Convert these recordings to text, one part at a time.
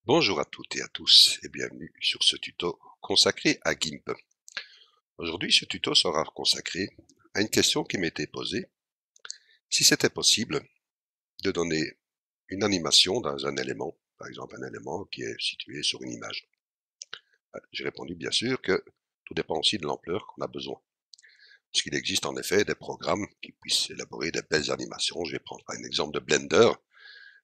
Bonjour à toutes et à tous et bienvenue sur ce tuto consacré à GIMP. Aujourd'hui, ce tuto sera consacré à une question qui m'était posée. Si c'était possible de donner une animation dans un élément, par exemple un élément qui est situé sur une image. J'ai répondu bien sûr que tout dépend aussi de l'ampleur qu'on a besoin. Parce qu'il existe en effet des programmes qui puissent élaborer des belles animations. Je vais prendre un exemple de Blender.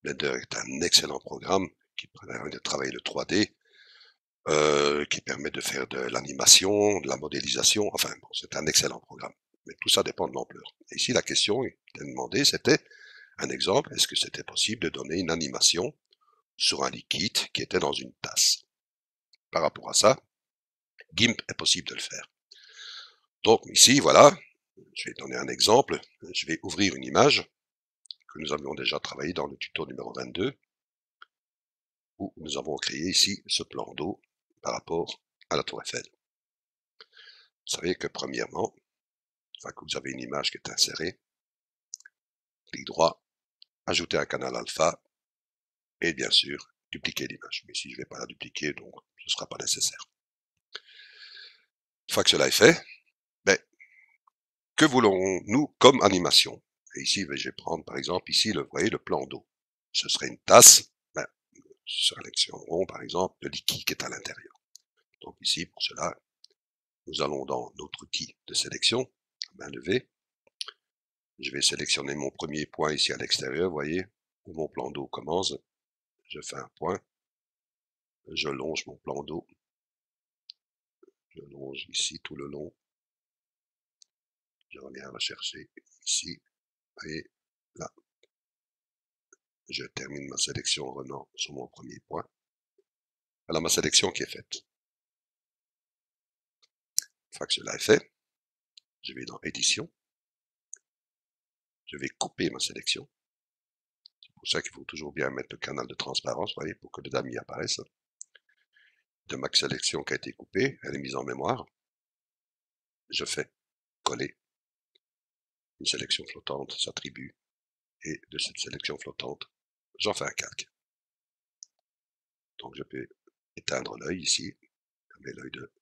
Blender est un excellent programme qui permet de travailler le 3D, qui permet de faire de l'animation, de la modélisation, enfin bon, c'est un excellent programme. Mais tout ça dépend de l'ampleur. Et ici, la question qui était demandée, c'était un exemple, est-ce que c'était possible de donner une animation sur un liquide qui était dans une tasse? Par rapport à ça, GIMP est possible de le faire. Donc ici, voilà, je vais donner un exemple, je vais ouvrir une image que nous avions déjà travaillé dans le tuto numéro 22, où nous avons créé ici ce plan d'eau par rapport à la tour Eiffel. Vous savez que premièrement, enfin que vous avez une image qui est insérée, clic droit, ajouter un canal alpha, et bien sûr, dupliquer l'image. Mais ici, je ne vais pas la dupliquer, donc ce ne sera pas nécessaire. Une fois que cela est fait, ben, que voulons-nous comme animation? Et ici, je vais prendre par exemple ici, vous voyez, le plan d'eau. Ce serait une tasse, ben, sélectionnerons par exemple le liquide qui est à l'intérieur. Donc ici, pour cela, nous allons dans notre outil de sélection, main levée. Je vais sélectionner mon premier point ici à l'extérieur, vous voyez, où mon plan d'eau commence. Je fais un point, je longe mon plan d'eau, je longe ici tout le long, je reviens rechercher ici, et là, je termine ma sélection en revenant sur mon premier point. Voilà ma sélection qui est faite. Une fois que cela est fait, je vais dans édition, je vais couper ma sélection. C'est pour ça qu'il faut toujours bien mettre le canal de transparence, vous voyez, pour que le damier apparaisse. De ma sélection qui a été coupée, elle est mise en mémoire. Je fais coller. Une sélection flottante s'attribue, et de cette sélection flottante, j'en fais un calque. Donc je peux éteindre l'œil ici, fermer l'œil de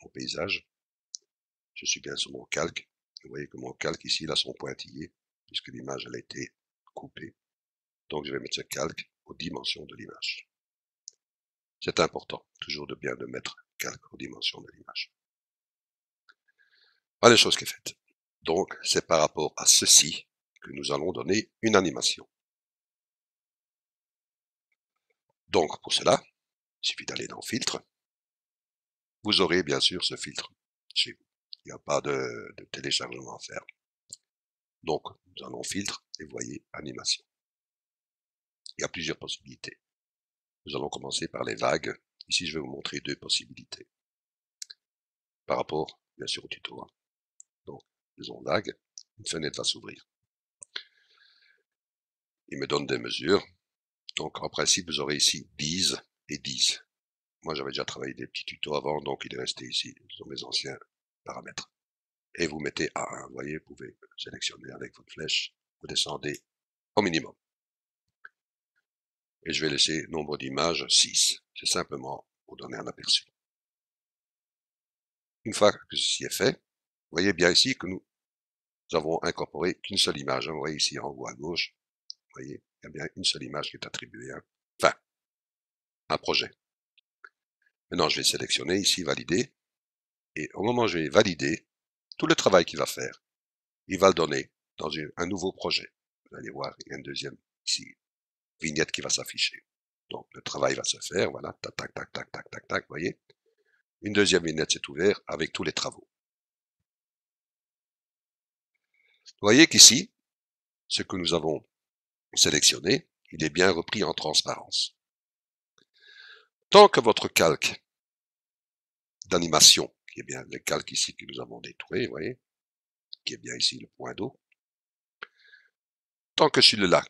mon paysage. Je suis bien sur mon calque. Vous voyez que mon calque ici, là, son pointillé, puisque l'image, elle a été coupée. Donc je vais mettre ce calque aux dimensions de l'image. C'est important, toujours de bien de mettre calque aux dimensions de l'image. Voilà la chose qui est faite. Donc c'est par rapport à ceci que nous allons donner une animation. Donc pour cela, il suffit d'aller dans Filtre. Vous aurez bien sûr ce filtre chez vous. Il n'y a pas de téléchargement à faire. Donc nous allons Filtre et vous voyez Animation. Il y a plusieurs possibilités. Nous allons commencer par les vagues. Ici, je vais vous montrer deux possibilités. Par rapport, bien sûr, au tuto. Donc, faisons vague. Une fenêtre va s'ouvrir. Il me donne des mesures. Donc, en principe, vous aurez ici 10 et 10. Moi, j'avais déjà travaillé des petits tutos avant, donc il est resté ici sur mes anciens paramètres. Et vous mettez A1. Vous voyez, vous pouvez sélectionner avec votre flèche. Vous descendez au minimum. Et je vais laisser nombre d'images 6. C'est simplement pour donner un aperçu. Une fois que ceci est fait, vous voyez bien ici que nous avons incorporé qu'une seule image. Vous voyez ici en haut à gauche, vous voyez, il y a bien une seule image qui est attribuée. Enfin, un projet. Maintenant, je vais sélectionner ici, valider. Et au moment où je vais valider, tout le travail qu'il va faire, il va le donner dans un nouveau projet. Vous allez voir, il y a une deuxième ici, vignette qui va s'afficher. Donc, le travail va se faire, voilà, tac, tac, tac, tac, tac, tac, tac, vous voyez. Une deuxième vignette s'est ouverte avec tous les travaux. Vous voyez qu'ici, ce que nous avons sélectionné, il est bien repris en transparence. Tant que votre calque d'animation, qui est bien le calque ici que nous avons détouré, vous voyez, qui est bien ici le point d'eau, tant que celui-là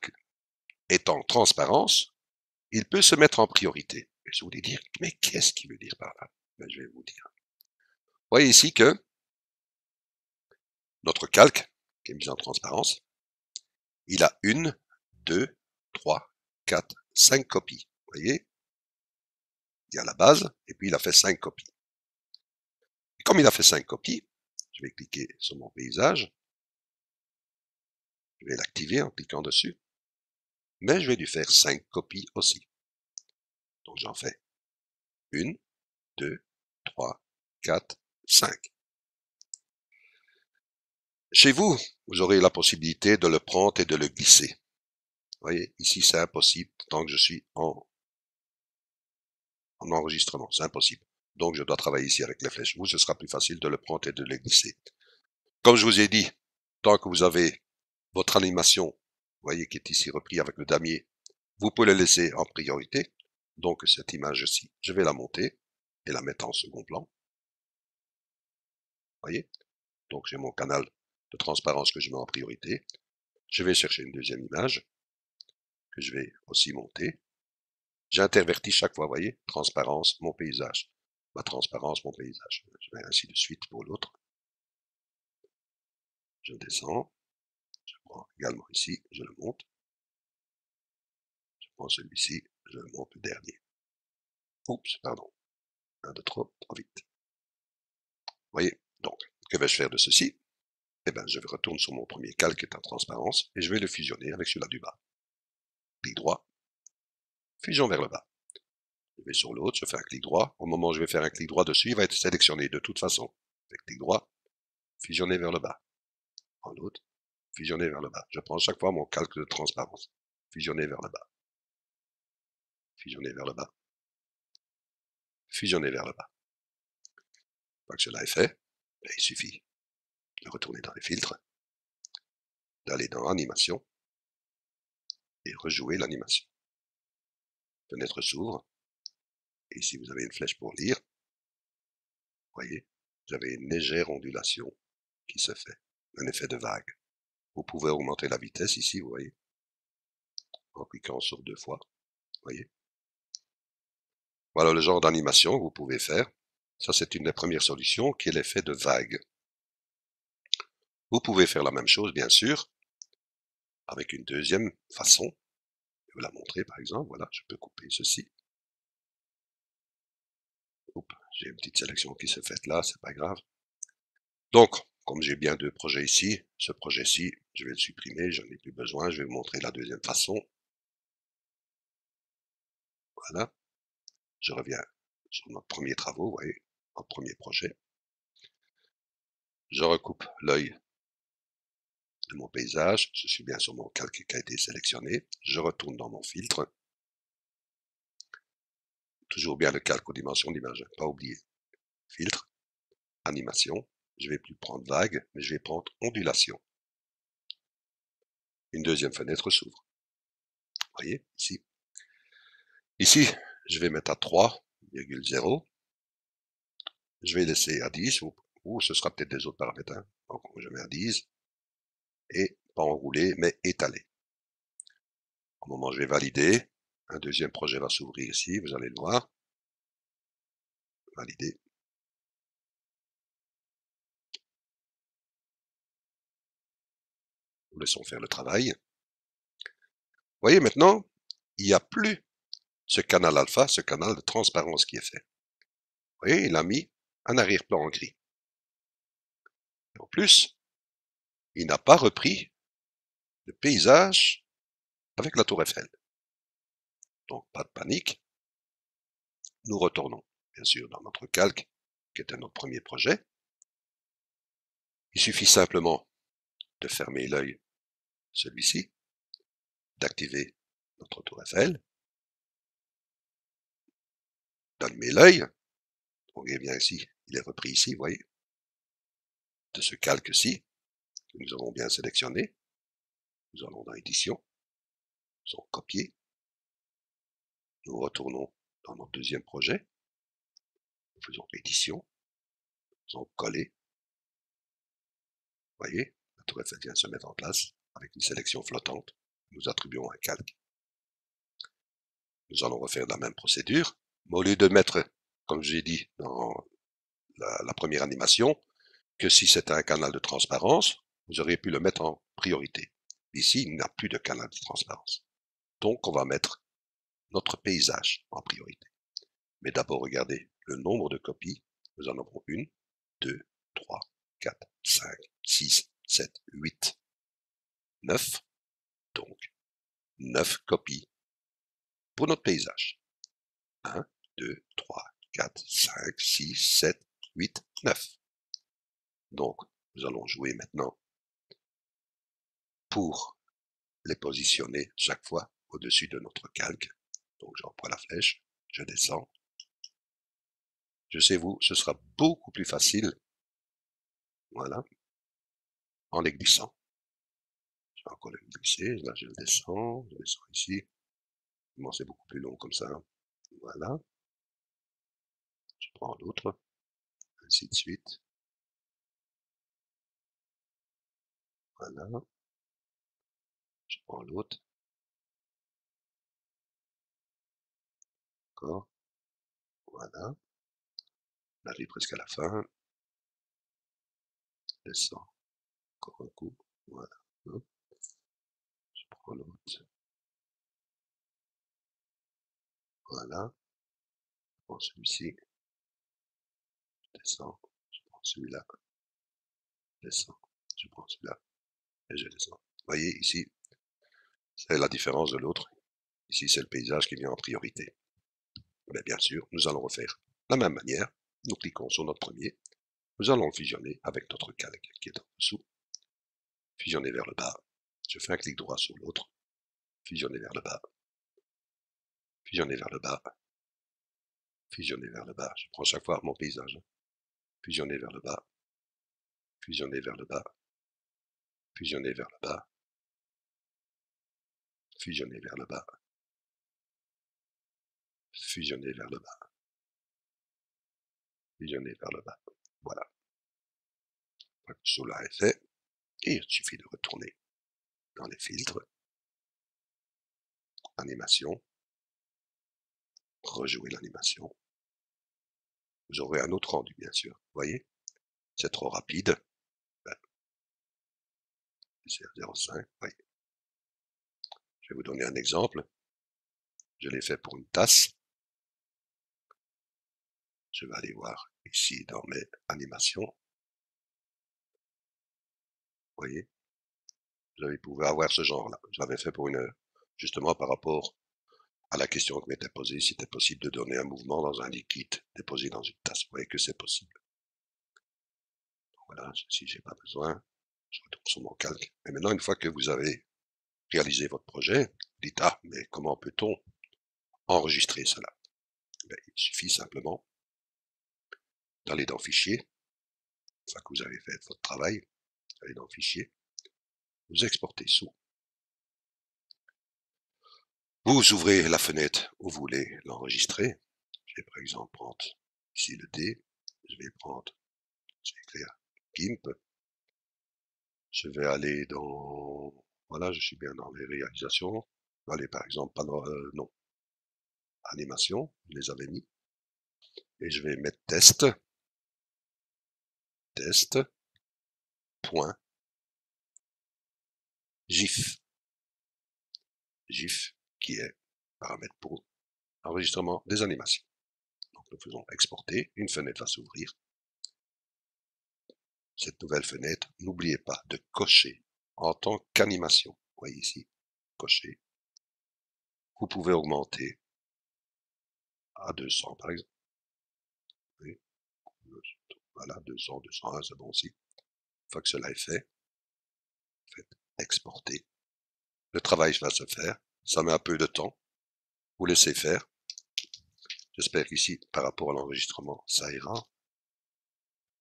est en transparence, il peut se mettre en priorité. Et je voulais dire, mais qu'est-ce qu'il veut dire par là? Ben, je vais vous dire. Vous voyez ici que notre calque, qui est mis en transparence, il a 1, 2, 3, 4, 5 copies. Vous voyez? il y a la base, et puis il a fait 5 copies. Et comme il a fait 5 copies, je vais cliquer sur mon paysage, je vais l'activer en cliquant dessus, mais je vais lui faire 5 copies aussi. Donc j'en fais 1, 2, 3, 4, 5. Chez vous, vous aurez la possibilité de le prendre et de le glisser. Vous voyez, ici c'est impossible tant que je suis en enregistrement, c'est impossible. Donc je dois travailler ici avec les flèches. Vous, ce sera plus facile de le prendre et de le glisser. Comme je vous ai dit, tant que vous avez votre animation, vous voyez, qui est ici repris avec le damier, vous pouvez le laisser en priorité. Donc cette image-ci, je vais la monter et la mettre en second plan. Vous voyez? Donc j'ai mon canal de transparence que je mets en priorité. Je vais chercher une deuxième image que je vais aussi monter. J'intervertis chaque fois, vous voyez, transparence, mon paysage. Ma transparence, mon paysage. Je vais ainsi de suite pour l'autre. Je descends. Je prends également ici, je le monte. Je prends celui-ci, je le monte le dernier. Oups, pardon. Un de trop vite. Vous voyez, donc, que vais-je faire de ceci? Eh bien, je retourne sur mon premier calque qui est en transparence et je vais le fusionner avec celui-là du bas. Clic droit, fusion vers le bas. Je vais sur l'autre, je fais un clic droit. Au moment où je vais faire un clic droit dessus, il va être sélectionné de toute façon. Avec clic droit, fusionner vers le bas. En l'autre, fusionner vers le bas. Je prends chaque fois mon calque de transparence. Fusionner vers le bas. Fusionner vers le bas. Fusionner vers le bas. Une fois que cela est fait, il suffit de retourner dans les filtres, d'aller dans animation et rejouer l'animation. Fenêtre s'ouvre. Et ici, vous avez une flèche pour lire. Vous voyez, vous avez une légère ondulation qui se fait, un effet de vague. Vous pouvez augmenter la vitesse ici, vous voyez, en cliquant sur 2 fois. Vous voyez. Voilà le genre d'animation que vous pouvez faire. Ça, c'est une des premières solutions qui est l'effet de vague. Vous pouvez faire la même chose, bien sûr, avec une deuxième façon. Je vais vous la montrer, par exemple. Voilà, je peux couper ceci. J'ai une petite sélection qui se fait là, c'est pas grave. Donc, comme j'ai bien 2 projets ici, ce projet-ci, je vais le supprimer, j'en ai plus besoin, je vais vous montrer la deuxième façon. Voilà. Je reviens sur notre premier travaux, vous voyez, notre premier projet. Je recoupe l'œil de mon paysage, je suis bien sur mon calque qui a été sélectionné, je retourne dans mon filtre. Toujours bien le calque aux dimensions d'image, pas oublier. Filtre, animation, je vais plus prendre vague, mais je vais prendre ondulation. Une deuxième fenêtre s'ouvre. Vous voyez, ici. Ici, je vais mettre à 3,0. Je vais laisser à 10, ou ce sera peut-être des autres paramètres. Hein. Donc, je mets à 10. Et pas enroulé, mais étalé. Au moment où je vais valider, un deuxième projet va s'ouvrir ici, vous allez le voir. Valider. Nous laissons faire le travail. Vous voyez maintenant, il n'y a plus ce canal alpha, ce canal de transparence qui est fait. Vous voyez, il a mis un arrière-plan en gris. Et en plus, il n'a pas repris le paysage avec la tour Eiffel. Donc, pas de panique. Nous retournons, bien sûr, dans notre calque, qui était notre premier projet. Il suffit simplement de fermer l'œil, celui-ci, d'activer notre tour Eiffel, d'allumer l'œil. On voit bien ici, il est repris ici, vous voyez, de ce calque-ci, que nous avons bien sélectionné. Nous allons dans édition, nous allons copier. Nous retournons dans notre deuxième projet. Nous faisons édition, nous allons coller. Vous voyez, la tour Eiffel vient de se mettre en place avec une sélection flottante. Nous attribuons un calque. Nous allons refaire la même procédure, mais au lieu de mettre, comme j'ai dit dans la première animation, que si c'était un canal de transparence, vous auriez pu le mettre en priorité. Ici, il n'y a plus de canal de transparence. Donc, on va mettre notre paysage en priorité. Mais d'abord, regardez le nombre de copies. Nous en avons 1, 2, 3, 4, 5, 6, 7, 8, 9. Donc, 9 copies pour notre paysage. 1, 2, 3, 4, 5, 6, 7, 8, 9. Donc, nous allons jouer maintenant pour les positionner chaque fois au-dessus de notre calque. Donc, j'emploie la flèche, je descends. Je sais vous, ce sera beaucoup plus facile, voilà, en les glissant. Je vais encore le glisser, là je descends ici. Bon, c'est beaucoup plus long comme ça. Voilà. Je prends l'autre, ainsi de suite. Voilà. Je prends l'autre. Encore. Voilà. On arrive presque à la fin. Je descends. Encore un coup. Voilà. Je prends l'autre. Voilà. Je prends celui-ci. Je descends. Je prends celui-là. Je descends. Je prends celui-là. Et je descends. Vous voyez, ici, c'est la différence de l'autre. Ici, c'est le paysage qui vient en priorité. Mais bien sûr, nous allons refaire de la même manière. Nous cliquons sur notre premier. Nous allons le fusionner avec notre calque qui est en dessous. Fusionner vers le bas. Je fais un clic droit sur l'autre. Fusionner vers le bas. Fusionner vers le bas. Fusionner vers le bas. Je prends chaque fois mon paysage. Fusionner vers le bas. Fusionner vers le bas. Fusionner vers le bas. Fusionner vers le bas. Fusionner vers le bas. Fusionner vers le bas. Voilà. Cela est fait. Et il suffit de retourner dans les filtres. Animation. Rejouer l'animation. Vous aurez un autre rendu, bien sûr. Vous voyez, c'est trop rapide. Ben, c'est 0,5. Oui. Je vais vous donner un exemple. Je l'ai fait pour une tasse. Je vais aller voir ici dans mes animations. Vous voyez, vous pouvez avoir ce genre-là. Je l'avais fait pour justement par rapport à la question que m'était posée, si c'était possible de donner un mouvement dans un liquide déposé dans une tasse. Vous voyez que c'est possible. Voilà, si j'ai pas besoin, je retourne sur mon calque. Et maintenant, une fois que vous avez réalisé votre projet, dites, ah, mais comment peut-on enregistrer cela? Ben, il suffit simplement d'aller dans Fichier, une fois que vous avez fait votre travail, allez dans Fichier, vous exportez sous. Vous ouvrez la fenêtre où vous voulez l'enregistrer. Je vais par exemple prendre ici le D, je vais écrire GIMP. Je vais aller dans, voilà, je suis bien dans les réalisations. Je vais aller par exemple, non, animation, je les avais mis. Et je vais mettre test, point, GIF. GIF qui est paramètre pour enregistrement des animations. Donc nous faisons exporter, une fenêtre va s'ouvrir. Cette nouvelle fenêtre, n'oubliez pas de cocher en tant qu'animation. Vous voyez ici, cocher. Vous pouvez augmenter à 200 par exemple. Oui. Voilà, 200, 201, c'est bon aussi. Une fois que cela est fait, faites exporter. Le travail va se faire, ça met un peu de temps. Vous laissez faire. J'espère qu'ici, par rapport à l'enregistrement, ça ira.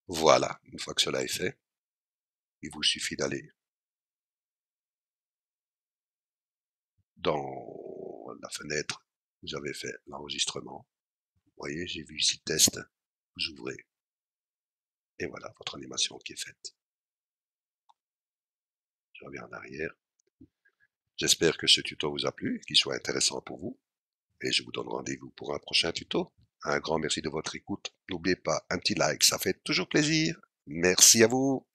Voilà, une fois que cela est fait, il vous suffit d'aller dans la fenêtre, vous avez fait l'enregistrement. Vous voyez, j'ai vu ici test, vous ouvrez. Et voilà, votre animation qui est faite. Je reviens en arrière. J'espère que ce tuto vous a plu, qu'il soit intéressant pour vous. Et je vous donne rendez-vous pour un prochain tuto. Un grand merci de votre écoute. N'oubliez pas, un petit like, ça fait toujours plaisir. Merci à vous.